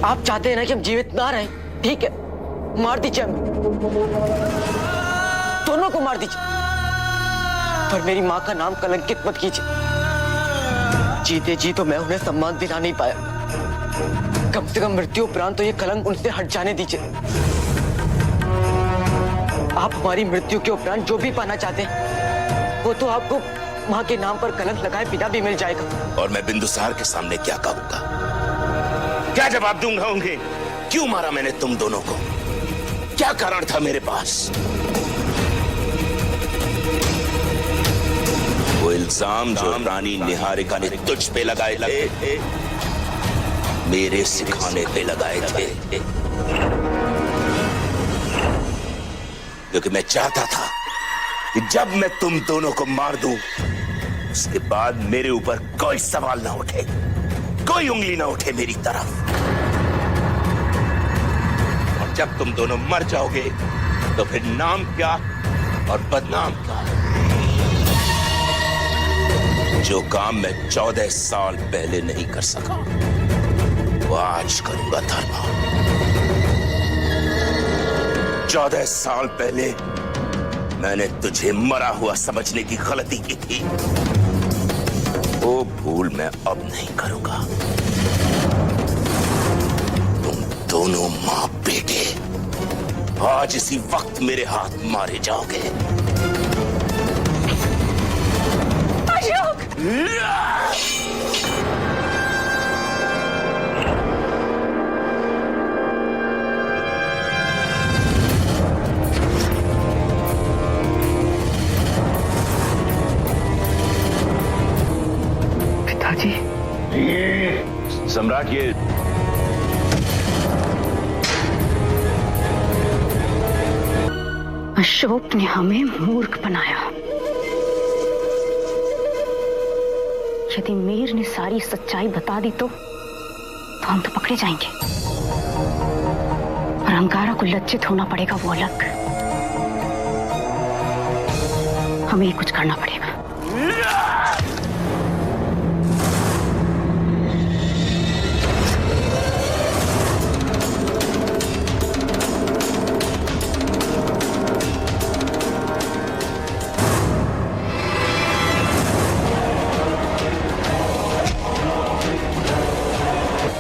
आप चाहते हैं ना कि हम जीवित ना रहें, ठीक है, मार दीजिए हमें, दोनों को मार दीजिए, पर मेरी माँ का नाम कलंकित मत कीजिए। जीते जी तो मैं उन्हें सम्मान दिला नहीं पाया, कम से कम मृत्यु उपरांत तो ये कलंक उनसे हट जाने दीजिए। आप हमारी मृत्यु के उपरांत जो भी पाना चाहते हैं वो तो आपको माँ के नाम पर कलंक लगाए बिना भी मिल जाएगा। और मैं बिंदुसार के सामने क्या कहूंगा, क्या जवाब दूंगा उन्हें? क्यों मारा मैंने तुम दोनों को? क्या कारण था मेरे पास? वो इल्जाम जो रानी निहारिका ने तुझ पे लगाए थे, मेरे सिखाने पे लगाए थे, क्योंकि मैं चाहता था कि जब मैं तुम दोनों को मार दूं, उसके बाद मेरे ऊपर कोई सवाल ना उठे, कोई उंगली ना उठे मेरी तरफ। और जब तुम दोनों मर जाओगे तो फिर नाम क्या और बदनाम क्या? जो काम मैं 14 साल पहले नहीं कर सका, वो आज करूंगा धर्मा। 14 साल पहले मैंने तुझे मरा हुआ समझने की गलती की थी, वो भूल मैं अब नहीं करूंगा। तुम दोनों मां बेटे आज इसी वक्त मेरे हाथ मारे जाओगे। अशोक! पिताजी, ये सम्राट, ये अशोक ने हमें मूर्ख बनाया। यदि मीर ने सारी सच्चाई बता दी तो हम तो पकड़े जाएंगे और अंगारा को लज्जित होना पड़ेगा, वो अलग। हमें ही कुछ करना पड़ेगा।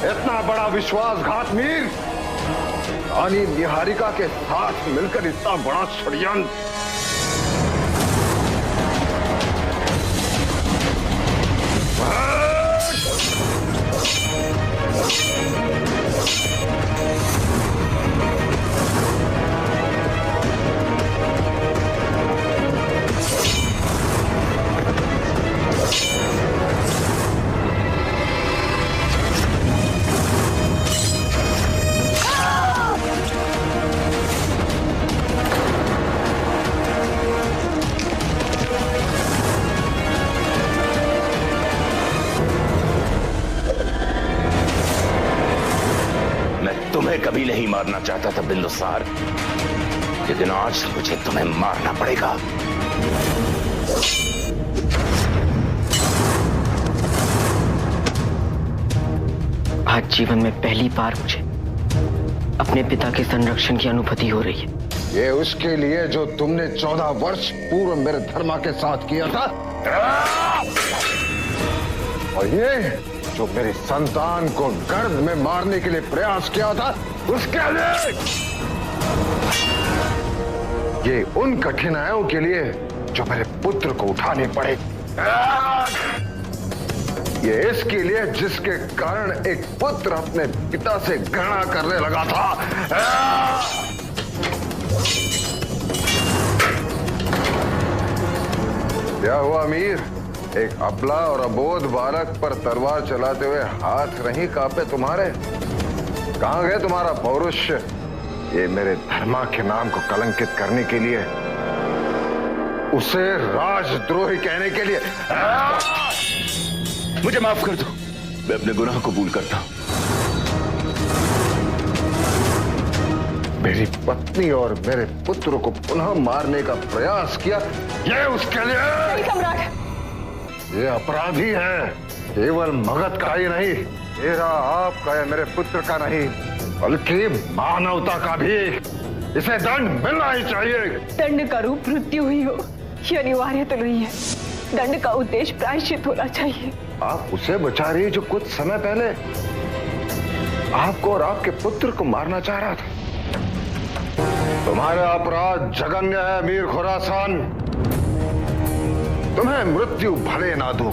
इतना बड़ा विश्वासघात मीर, रानी निहारिका के साथ मिलकर इतना बड़ा षड्यंत्र। तुम्हें कभी नहीं मारना चाहता था बिंदुसार, लेकिन आज मुझे तुम्हें मारना पड़ेगा। आज जीवन में पहली बार मुझे अपने पिता के संरक्षण की अनुभूति हो रही है। ये उसके लिए जो तुमने 14 वर्ष पूर्व मेरे धर्मा के साथ किया था, और ये जो मेरी संतान को गर्भ में मारने के लिए प्रयास किया था, उसके लिए। ये उन कठिनाइयों के लिए जो मेरे पुत्र को उठानी पड़े। ये इसके लिए जिसके कारण एक पुत्र अपने पिता से घृणा करने लगा था। क्या हुआ मीर? एक अबला और अबोध बालक पर तलवार चलाते हुए हाथ नहीं कांपे तुम्हारे? कहां गए तुम्हारा पौरुष? ये मेरे धर्मा के नाम को कलंकित करने के लिए, उसे राजद्रोही कहने के लिए। मुझे माफ कर दो, मैं अपने गुनाह कबूल करता हूं। मेरी पत्नी और मेरे पुत्र को पुनः मारने का प्रयास किया, ये उसके लिए। सम्राट, ये अपराधी है, केवल मगध का ही नहीं, तेरा आपका या मेरे पुत्र का नहीं, बल्कि मानवता का भी इसे दंड मिलना ही चाहिए। दंड का रूप मृत्यु हुई हो ये अनिवार्य तो नहीं है। दंड का उद्देश्य प्रायश्चित होना चाहिए। आप उसे बचा रही जो कुछ समय पहले आपको और आपके पुत्र को मारना चाह रहा था। तुम्हारे अपराध जघन्य है मीर खुरासान। तुम्हें मृत्यु भले ना दो,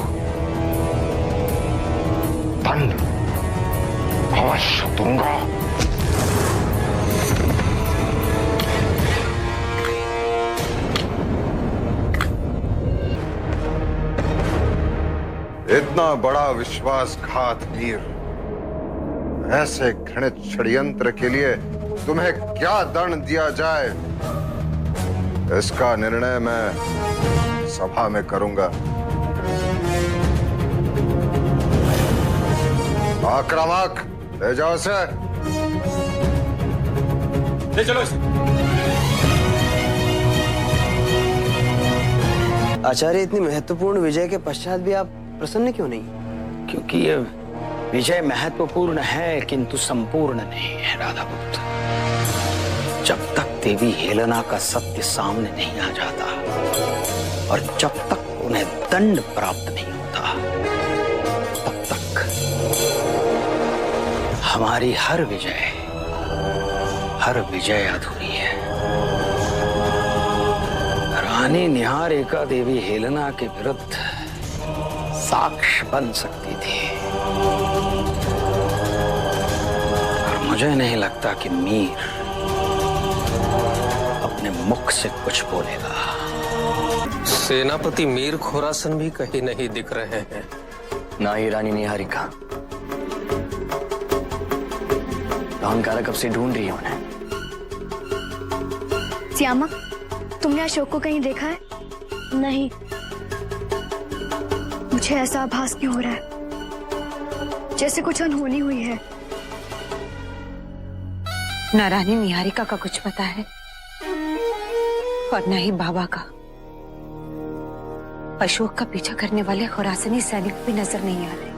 दंड अवश्य दूंगा। इतना बड़ा विश्वासघात वीर, ऐसे घृणित षड्यंत्र के लिए तुम्हें क्या दंड दिया जाए, इसका निर्णय मैं सभा में करूंगा। आक्रामक, ले जाओ इसे। ले चलो इसे। आचार्य, इतनी महत्वपूर्ण विजय के पश्चात भी आप प्रसन्न क्यों नहीं? क्योंकि ये विजय महत्वपूर्ण है किंतु संपूर्ण नहीं है राधापुत्र। जब तक देवी हेलेना का सत्य सामने नहीं आ जाता और जब तक उन्हें दंड प्राप्त नहीं होता, तब तक हमारी हर विजय अधूरी है। रानी निहारिका देवी हेलेना के विरुद्ध साक्ष्य बन सकती थी, और मुझे नहीं लगता कि मीर अपने मुख से कुछ बोलेगा। सेनापति मीर खुरासन भी कहीं नहीं दिख रहे हैं। ना ही रानी निहारिका। अहंकार कब से ढूंढ रही है उन्हें। श्यामा, तुमने अशोक को कहीं देखा है? नहीं। मुझे ऐसा आभास क्यों हो रहा है जैसे कुछ अनहोनी हुई है। न रानी निहारिका का कुछ पता है और न ही बाबा का। अशोक का पीछा करने वाले खुरासनी सैनिक भी नजर नहीं आ रहे।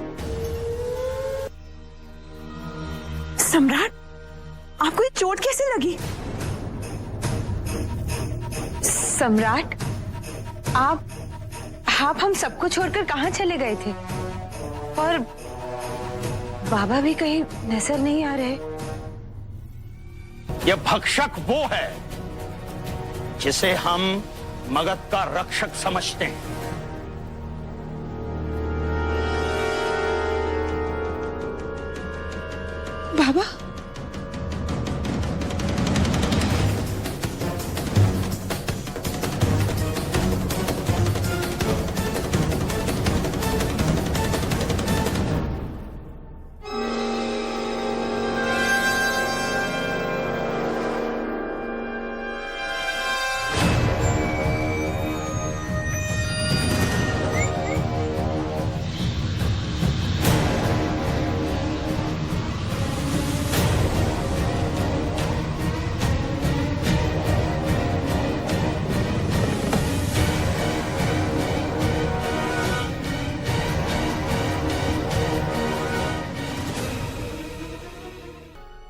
सम्राट, आपको ये चोट कैसे लगी? सम्राट, आप हम सबको छोड़कर कहां चले गए थे? और बाबा भी कहीं नजर नहीं आ रहे। यह भक्षक वो है जिसे हम मगध का रक्षक समझते हैं। बाबा,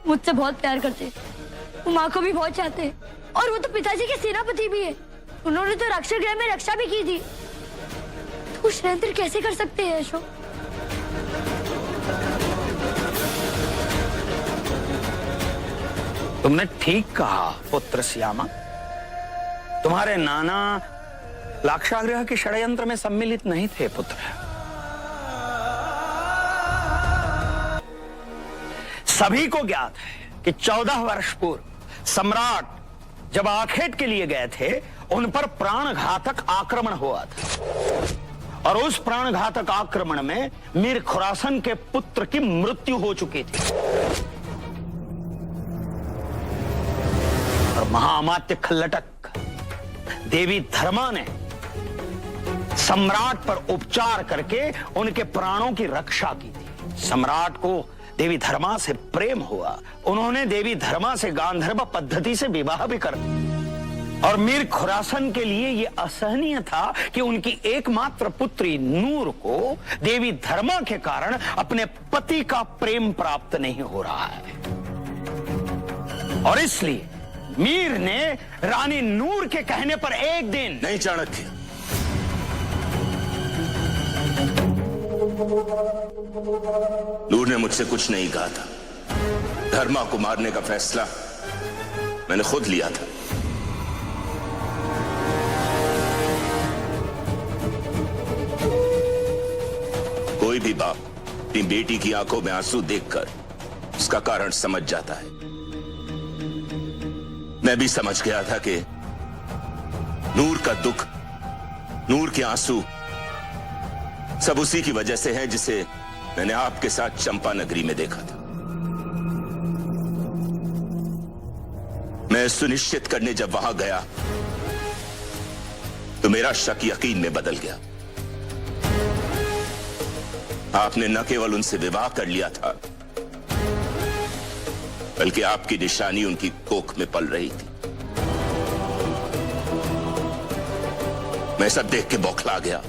मुझसे बहुत प्यार करते, वो माँ को भी बहुत चाहते, और वो तो पिताजी के सेनापति भी है। उन्होंने तो रक्षक गृह में रक्षा भी की थी। तो षड्यंत्र कैसे कर सकते हैं अशोक? तुमने ठीक कहा पुत्र श्यामा। तुम्हारे नाना लाक्षागृह के षड्यंत्र में सम्मिलित नहीं थे पुत्र। सभी को ज्ञात है कि 14 वर्ष पूर्व सम्राट जब आखेट के लिए गए थे, उन पर प्राणघातक आक्रमण हुआ था, और उस प्राणघातक आक्रमण में मीर खुरासन के पुत्र की मृत्यु हो चुकी थी। और महाअमात्य खल्लटक देवी धर्मा ने सम्राट पर उपचार करके उनके प्राणों की रक्षा की थी। सम्राट को देवी धर्मा से प्रेम हुआ। उन्होंने देवी धर्मा से गांधर्व पद्धति से विवाह भी कर। और मीर खुरासन के लिए यह असहनीय था कि उनकी एकमात्र पुत्री नूर को देवी धर्मा के कारण अपने पति का प्रेम प्राप्त नहीं हो रहा है, और इसलिए मीर ने रानी नूर के कहने पर एक दिन नहीं चाणक्य, नूर ने मुझसे कुछ नहीं कहा था। धर्मा को मारने का फैसला मैंने खुद लिया था। कोई भी बाप अपनी बेटी की आंखों में आंसू देखकर उसका कारण समझ जाता है। मैं भी समझ गया था कि नूर का दुख, नूर के आंसू सब उसी की वजह से है जिसे मैंने आपके साथ चंपा नगरी में देखा था। मैं सुनिश्चित करने जब वहां गया तो मेरा शक यकीन में बदल गया। आपने न केवल उनसे विवाह कर लिया था, बल्कि आपकी निशानी उनकी कोख में पल रही थी। मैं सब देख के बौखला गया।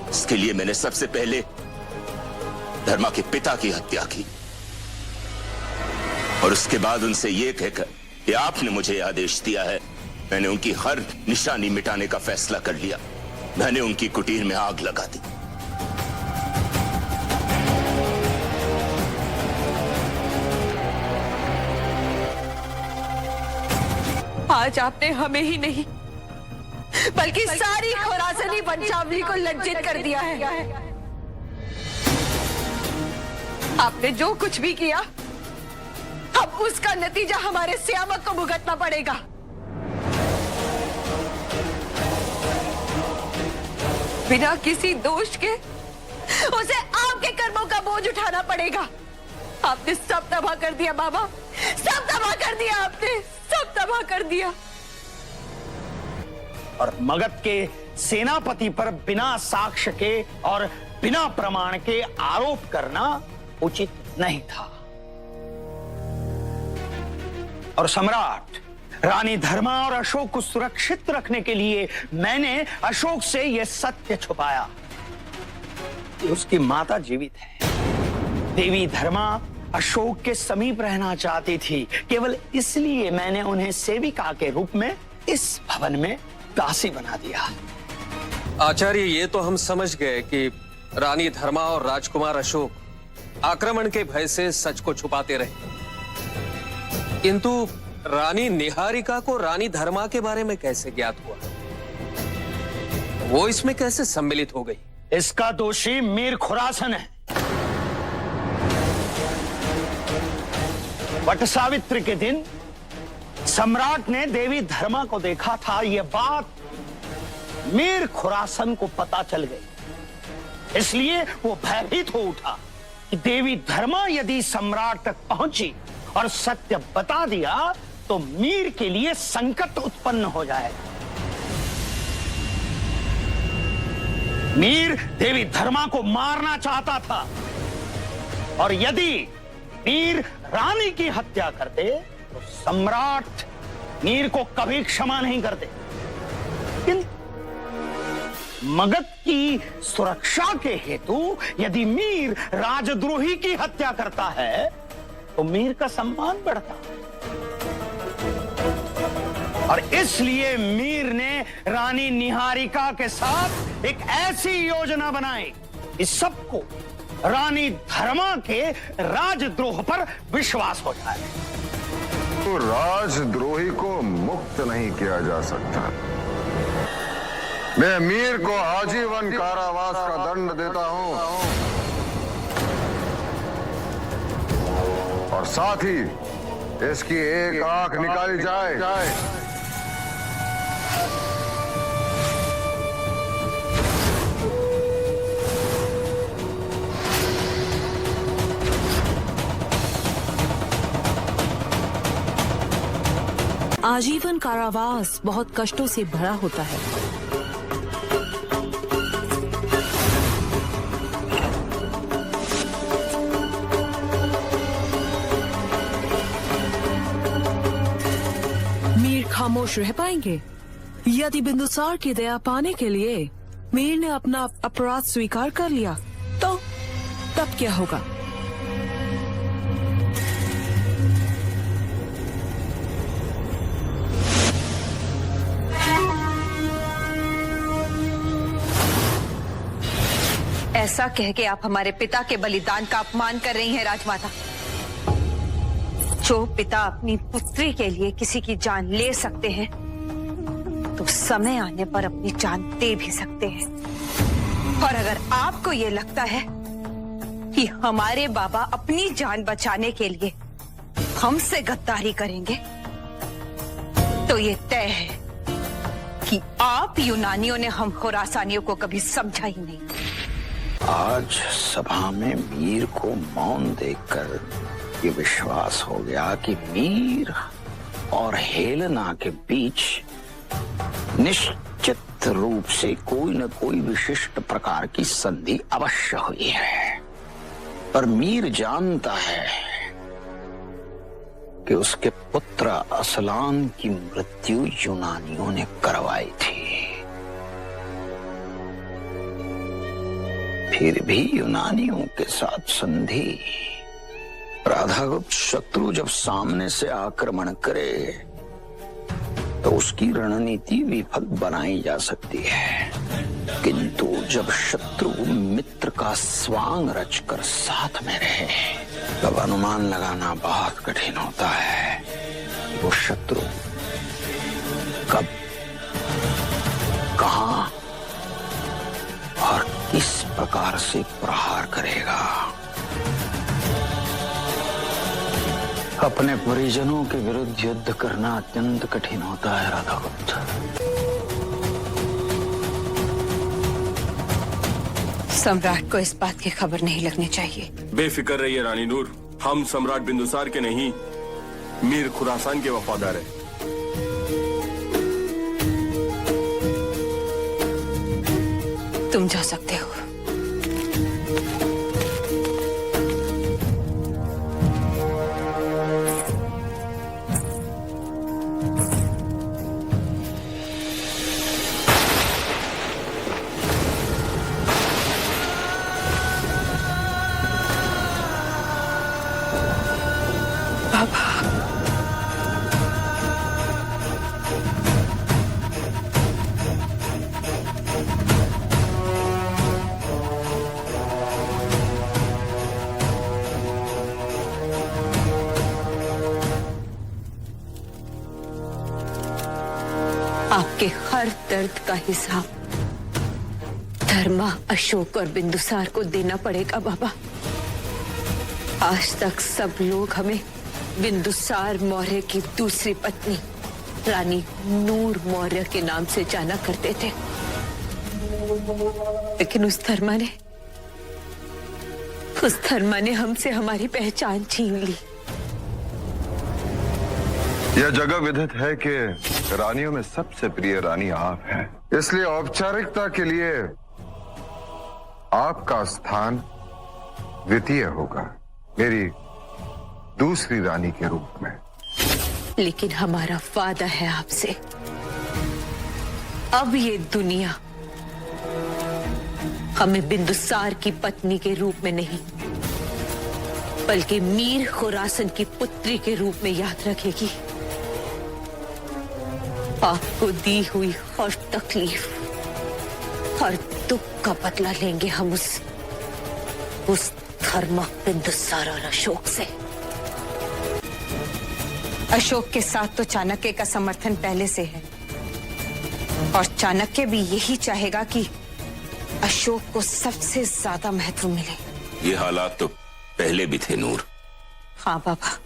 इसके लिए मैंने सबसे पहले धर्मा के पिता की हत्या की, और उसके बाद उनसे यह कहकर कि आपने मुझे आदेश दिया है, मैंने उनकी हर निशानी मिटाने का फैसला कर लिया। मैंने उनकी कुटीर में आग लगा दी। आज आपने हमें ही नहीं बल्कि सारी खुरासनी वंशावली को लज्जित कर दिया है। आपने जो कुछ भी किया, अब उसका नतीजा हमारे श्यामक को भुगतना पड़ेगा। बिना किसी दोष के उसे आपके कर्मों का बोझ उठाना पड़ेगा। आपने सब तबाह कर दिया बाबा, सब तबाह कर दिया, आपने सब तबाह कर दिया। और मगध के सेनापति पर बिना साक्ष्य के और बिना प्रमाण के आरोप करना उचित नहीं था। और सम्राट, रानी धर्मा और अशोक को सुरक्षित रखने के लिए मैंने अशोक से यह सत्य छुपाया कि उसकी माता जीवित है। देवी धर्मा अशोक के समीप रहना चाहती थी। केवल इसलिए मैंने उन्हें सेविका के रूप में इस भवन में दासी बना दिया। आचार्य, ये तो हम समझ गए कि रानी धर्मा और राजकुमार अशोक आक्रमण के भय से सच को छुपाते रहे, किंतु रानी निहारिका को रानी धर्मा के बारे में कैसे ज्ञात हुआ? वो इसमें कैसे सम्मिलित हो गई? इसका दोषी मीर खुरासन है। वट सावित्री के दिन सम्राट ने देवी धर्मा को देखा था। यह बात मीर खुरासन को पता चल गई, इसलिए वो भयभीत हो उठा कि देवी धर्मा यदि सम्राट तक पहुंची और सत्य बता दिया तो मीर के लिए संकट उत्पन्न हो जाएगा। मीर देवी धर्मा को मारना चाहता था, और यदि मीर रानी की हत्या करते तो सम्राट मीर को कभी क्षमा नहीं करते। लेकिन मगध की सुरक्षा के हेतु यदि मीर राजद्रोही की हत्या करता है तो मीर का सम्मान बढ़ता, और इसलिए मीर ने रानी निहारिका के साथ एक ऐसी योजना बनाई कि सबको रानी धर्मा के राजद्रोह पर विश्वास हो जाए। तो राजद्रोही को मुक्त नहीं किया जा सकता। मैं मीर को आजीवन कारावास का दंड देता हूं, और साथ ही इसकी एक आंख निकाली जाए। आजीवन कारावास बहुत कष्टों से भरा होता है। मीर खामोश रह पाएंगे? यदि बिंदुसार की दया पाने के लिए मीर ने अपना अपराध स्वीकार कर लिया तो तब क्या होगा? ऐसा कह के आप हमारे पिता के बलिदान का अपमान कर रही हैं राजमाता। जो पिता अपनी पुत्री के लिए किसी की जान ले सकते हैं तो समय आने पर अपनी जान दे भी सकते हैं। और अगर आपको ये लगता है कि हमारे बाबा अपनी जान बचाने के लिए हमसे गद्दारी करेंगे तो ये तय है कि आप यूनानियों ने हम खुरासानियों को कभी समझा ही नहीं। आज सभा में मीर को मौन देखकर ये विश्वास हो गया कि मीर और हेलेना के बीच निश्चित रूप से कोई न कोई विशिष्ट प्रकार की संधि अवश्य हुई है। पर मीर जानता है कि उसके पुत्र असलान की मृत्यु यूनानियों ने करवाई थी। फिर भी यूनानियों के साथ संधि। राधागुप्त शत्रु जब सामने से आक्रमण करे तो उसकी रणनीति विफल बनाई जा सकती है, किंतु जब शत्रु मित्र का स्वांग रचकर साथ में रहे तब अनुमान लगाना बहुत कठिन होता है। वो शत्रु कब, कहां और किस प्रकार से प्रहार करेगा। अपने परिजनों के विरुद्ध युद्ध करना अत्यंत कठिन होता है राधागुप्त। सम्राट को इस बात की खबर नहीं लगनी चाहिए। बेफिक्र रहिए रानी नूर, हम सम्राट बिंदुसार के नहीं मीर खुरासान के वफादार हैं। तुम जा सकते हो। आपके हर दर्द का हिसाब धर्मा, अशोक और बिंदुसार को देना पड़ेगा बाबा। आज तक सब लोग हमें बिंदुसार मौर्य की दूसरी पत्नी रानी नूर मौर्य के नाम से जाना करते थे, लेकिन उस धर्मा ने हमसे हमारी पहचान छीन ली। यह जगह विदित है कि रानियों में सबसे प्रिय रानी आप हैं, इसलिए औपचारिकता के लिए आपका स्थान द्वितीय होगा, मेरी दूसरी रानी के रूप में। लेकिन हमारा वादा है आपसे, अब ये दुनिया हमें बिंदुसार की पत्नी के रूप में नहीं बल्कि मीर खुरासन की पुत्री के रूप में याद रखेगी। आपको दी हुई हर तकलीफ, हर दुख का बदला लेंगे हम उस धर्मा, बिंदुसार और अशोक से। अशोक के साथ तो चाणक्य का समर्थन पहले से है और चाणक्य भी यही चाहेगा कि अशोक को सबसे ज्यादा महत्व मिले। ये हालात तो पहले भी थे नूर। हाँ बाबा,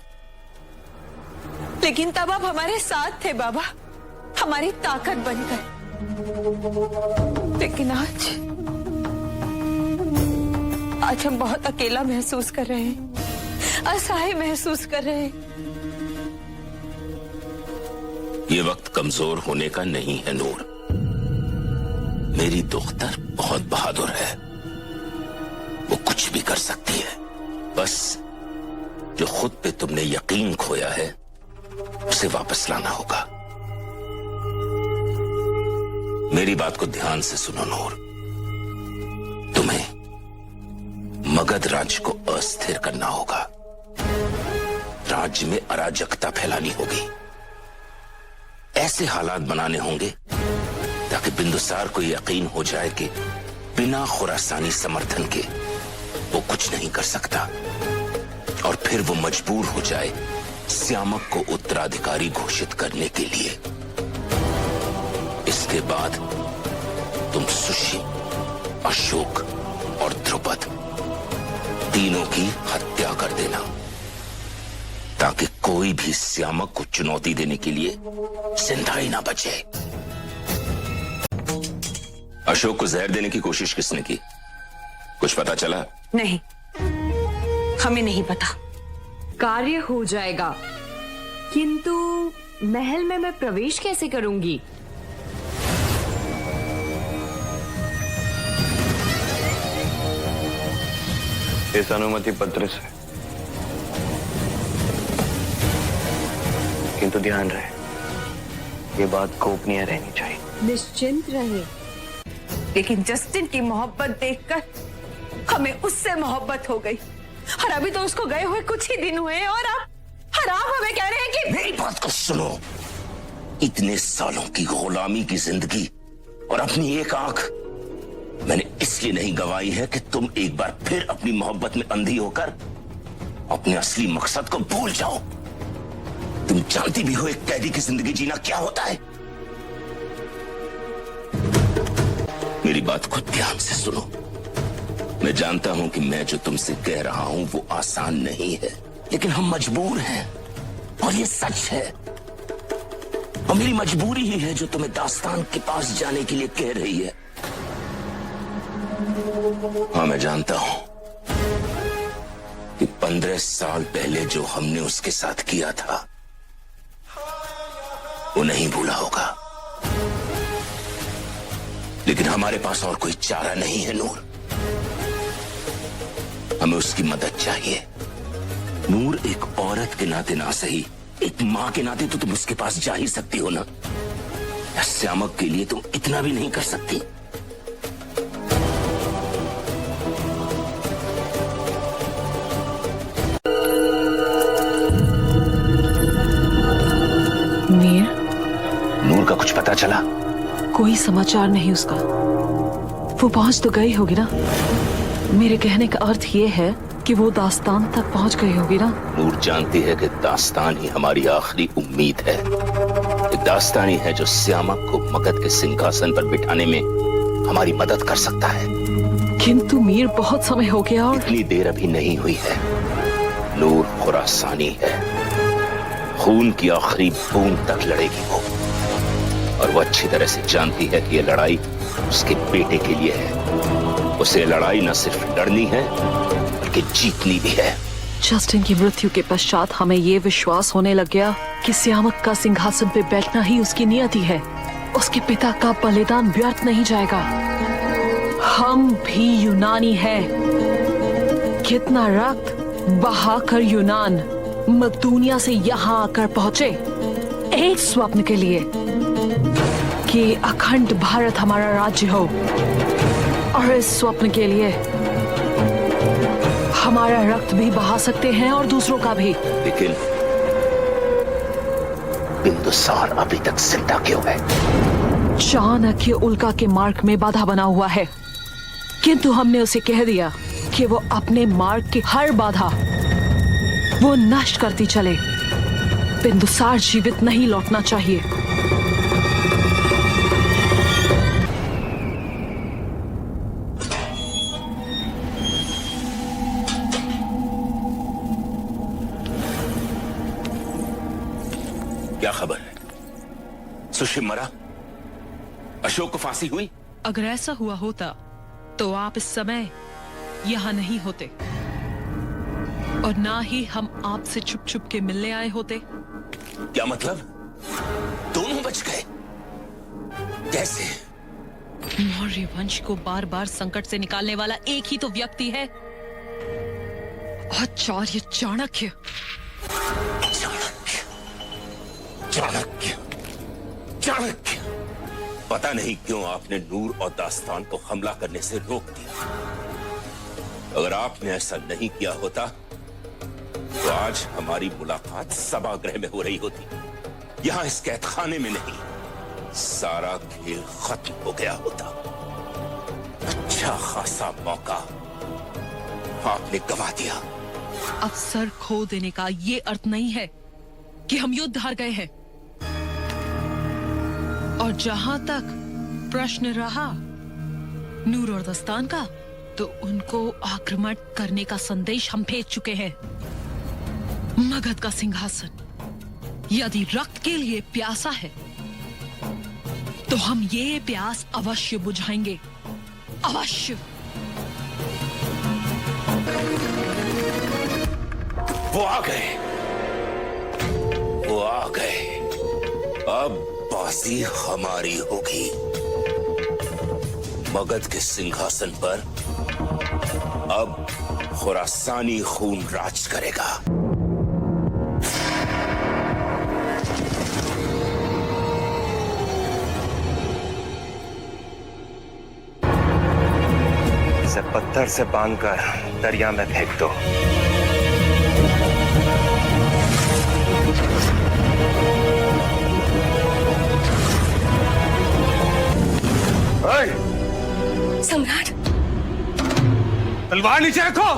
लेकिन तब आप हमारे साथ थे बाबा, हमारी ताकत बनकर। लेकिन आज हम बहुत अकेला महसूस कर रहे हैं, असहाय महसूस कर रहे हैं। ये वक्त कमजोर होने का नहीं है नूर। मेरी दोख्तर बहुत बहादुर है, वो कुछ भी कर सकती है। बस जो खुद पे तुमने यकीन खोया है उसे वापस लाना होगा। मेरी बात को ध्यान से सुनो नूर। तुम्हें मगध राज्य को अस्थिर करना होगा। राज्य में अराजकता फैलानी होगी। ऐसे हालात बनाने होंगे ताकि बिंदुसार को यकीन हो जाए कि बिना खुरासानी समर्थन के वो कुछ नहीं कर सकता, और फिर वो मजबूर हो जाए श्यामक को उत्तराधिकारी घोषित करने के लिए। इसके बाद तुम सुशी, अशोक और ध्रुपद तीनों की हत्या कर देना, ताकि कोई भी श्यामक को चुनौती देने के लिए जिंदा ही ना बचे। अशोक को जहर देने की कोशिश किसने की? कुछ पता चला? नहीं, हमें नहीं पता। कार्य हो जाएगा, किंतु महल में मैं प्रवेश कैसे करूंगी? इस अनुमति पत्र से, किंतु ध्यान रहे ये बात गोपनीय रहनी चाहिए। निश्चिंत रहे। लेकिन जस्टिन की मोहब्बत देखकर हमें उससे मोहब्बत हो गई, और अभी तो उसको गए हुए कुछ ही दिन हुए हैं, और आप हमें कह रहे हैं कि मेरी बात को सुनो। इतने सालों की गुलामी की जिंदगी और अपनी एक आंख मैंने इसलिए नहीं गंवाई है कि तुम एक बार फिर अपनी मोहब्बत में अंधी होकर अपने असली मकसद को भूल जाओ। तुम जानती भी हो एक कैदी की जिंदगी जीना क्या होता है। मेरी बात को ध्यान से सुनो। मैं जानता हूं कि मैं जो तुमसे कह रहा हूं वो आसान नहीं है, लेकिन हम मजबूर हैं, और ये सच है। और मेरी मजबूरी ही है जो तुम्हें दास्तान के पास जाने के लिए कह रही है। हाँ, मैं जानता हूं कि 15 साल पहले जो हमने उसके साथ किया था वो नहीं भूला होगा, लेकिन हमारे पास और कोई चारा नहीं है नूर। हमें उसकी मदद चाहिए। नूर, एक औरत के नाते ना सही, एक मां के नाते तो तुम उसके पास जा ही सकती हो ना। श्यामक के लिए तुम इतना भी नहीं कर सकती? मीर, नूर का कुछ पता चला? कोई समाचार नहीं उसका। वो पहुंच तो गई होगी ना। मेरे कहने का अर्थ ये है कि वो दास्तान तक पहुंच गई होगी ना। नूर जानती है कि दास्तान ही हमारी आखिरी उम्मीद है। एक दास्तान ही है जो श्यामक को मगध के सिंहासन पर बिठाने में हमारी मदद कर सकता है। किंतु मीर, बहुत समय हो गया और इतनी देर अभी नहीं हुई है। नूर खुरासानी है, खून की आखिरी बूंद तक लड़ेगी वो, और वो अच्छी तरह से जानती है कि ये लड़ाई उसके बेटे के लिए है। उसे लड़ाई न सिर्फ लड़नी है बल्कि जीतनी भी है। जस्टिन की मृत्यु के पश्चात हमें ये विश्वास होने लग गया कि श्यामक का सिंहासन पे बैठना ही उसकी नियति है। उसके पिता का बलिदान व्यर्थ नहीं जाएगा। हम भी यूनानी हैं। कितना रक्त बहाकर यूनान मकदूनिया से यहाँ आकर पहुंचे, एक स्वप्न के लिए कि अखंड भारत हमारा राज्य हो। और इस स्वप्न के लिए हमारा रक्त भी बहा सकते हैं और दूसरों का भी। लेकिन बिंदुसार अभी तक जिंदा क्यों है? चाणक्य उल्का के मार्ग में बाधा बना हुआ है, किंतु हमने उसे कह दिया कि वो अपने मार्ग की हर बाधा वो नष्ट करती चले। बिंदुसार जीवित नहीं लौटना चाहिए। क्या खबर है? सुशील मरा? अशोक को फांसी हुई? अगर ऐसा हुआ होता तो आप इस समय यहाँ नहीं होते, और ना ही हम आपसे छुप छुप के मिलने आए होते। क्या मतलब? दोनों बच गए? कैसे? मौर्य वंश को बार बार संकट से निकालने वाला एक ही तो व्यक्ति है, आचार्य चाणक्य। चाणक्य, चाणक्य, चाणक्य। पता नहीं क्यों आपने नूर और दास्तान को हमला करने से रोक दिया। अगर आपने ऐसा नहीं किया होता तो आज हमारी मुलाकात सभागृह में हो रही होती, यहां इस कैदखाने में नहीं। सारा खेल खत्म हो गया होता। अच्छा खासा मौका आपने गंवा दिया। अब सर खो देने का ये अर्थ नहीं है कि हम युद्ध हार गए हैं। और जहां तक प्रश्न रहा नूर और दस्तान का, तो उनको आक्रमण करने का संदेश हम भेज चुके हैं। मगध का सिंहासन यदि रक्त के लिए प्यासा है तो हम ये प्यास अवश्य बुझाएंगे, अवश्य। वो आ गए, वो आ गए। अब बाजी हमारी होगी। मगध के सिंहासन पर अब खुरासानी खून राज करेगा। इसे पत्थर से बांधकर दरिया में फेंक दो। सम्राट, तलवार नीचे रखो।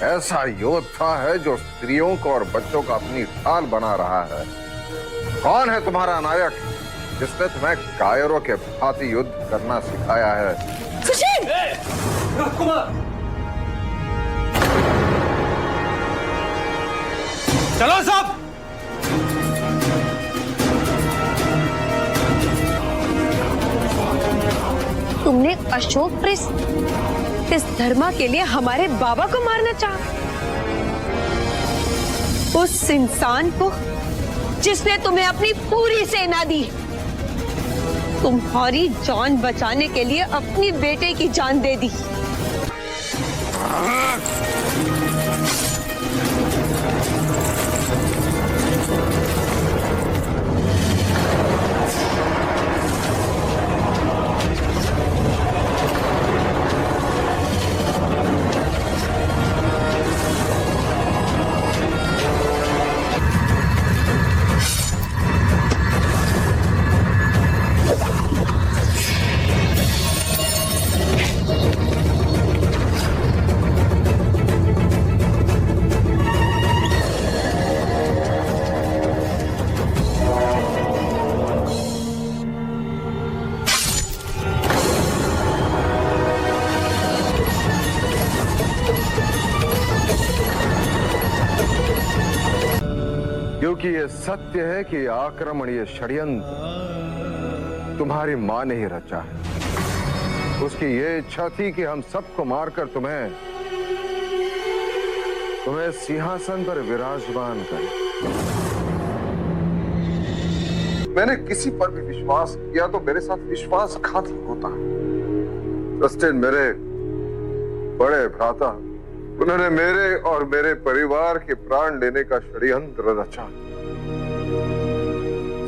ऐसा योद्धा है जो स्त्रियों को और बच्चों को अपनी ढाल बना रहा है। कौन है तुम्हारा नायक जिसने तुम्हें कायरों के भांति युद्ध करना सिखाया है? सुशील! राजकुमार, चलो सब। तुमने अशोक पृष्ठ इस धर्मा के लिए हमारे बाबा को मारना चाहा? उस इंसान को जिसने तुम्हें अपनी पूरी सेना दी, तुम्हारी जान बचाने के लिए अपनी बेटे की जान दे दी। क्योंकि ये सत्य है कि आक्रमण, ये षड्यंत्र तुम्हारी मां ने ही रचा है। उसकी ये इच्छा थी कि हम सबको मारकर तुम्हें सिंहासन पर विराजमान करें। मैंने किसी पर भी विश्वास किया तो मेरे साथ विश्वासघात होता है। जस्टिन मेरे बड़े भ्राता, उन्होंने मेरे और मेरे परिवार के प्राण लेने का षड्यंत्र रचा।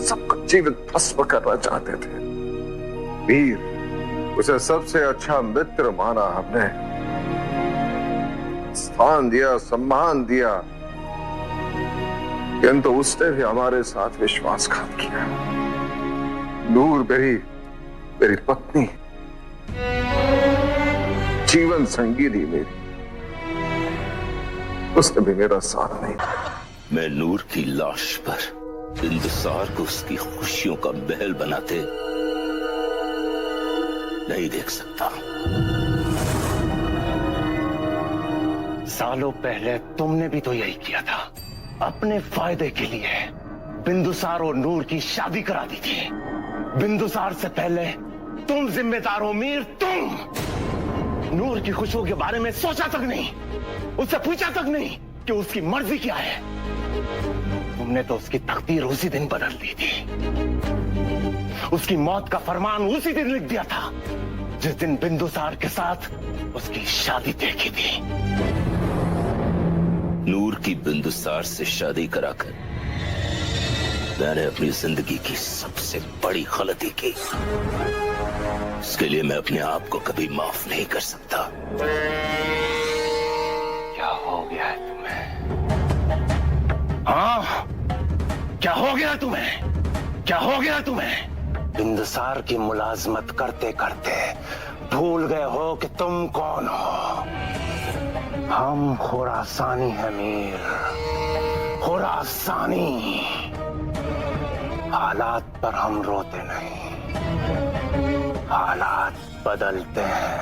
सबका जीवन भस्म करना चाहते थे। वीर, उसे सबसे अच्छा मित्र माना हमने, स्थान दिया, सम्मान दिया, किंतु उसने भी हमारे साथ विश्वासघात किया। नूर मेरी पत्नी, जीवन संगिनी मेरी, उसने भी मेरा साथ नहीं दिया। मैं नूर की लाश पर बिंदुसार को उसकी खुशियों का महल बनाते नहीं देख सकता। सालों पहले तुमने भी तो यही किया था, अपने फायदे के लिए। बिंदुसार और नूर की शादी करा दी थी। बिंदुसार से पहले तुम जिम्मेदार हो मीर, तुम। नूर की खुशबू के बारे में सोचा तक नहीं, उससे पूछा तक नहीं कि उसकी मर्जी क्या है। तुमने तो उसकी तकदीर उसी दिन बदल दी थी। उसकी मौत का फरमान उसी दिन लिख दिया था जिस दिन बिंदुसार के साथ उसकी शादी तय की थी। नूर की बिंदुसार से शादी कराकर मैंने अपनी जिंदगी की सबसे बड़ी गलती की। इसके लिए मैं अपने आप को कभी माफ नहीं कर सकता। क्या हो गया है तुम्हें? हाँ, क्या हो गया तुम्हें? क्या हो गया तुम्हें? बिंदुसार की मुलाजमत करते करते भूल गए हो कि तुम कौन हो। हम खुरासानी हैं मीर, खुरासानी। हालात पर हम रोते नहीं, हालात बदलते हैं।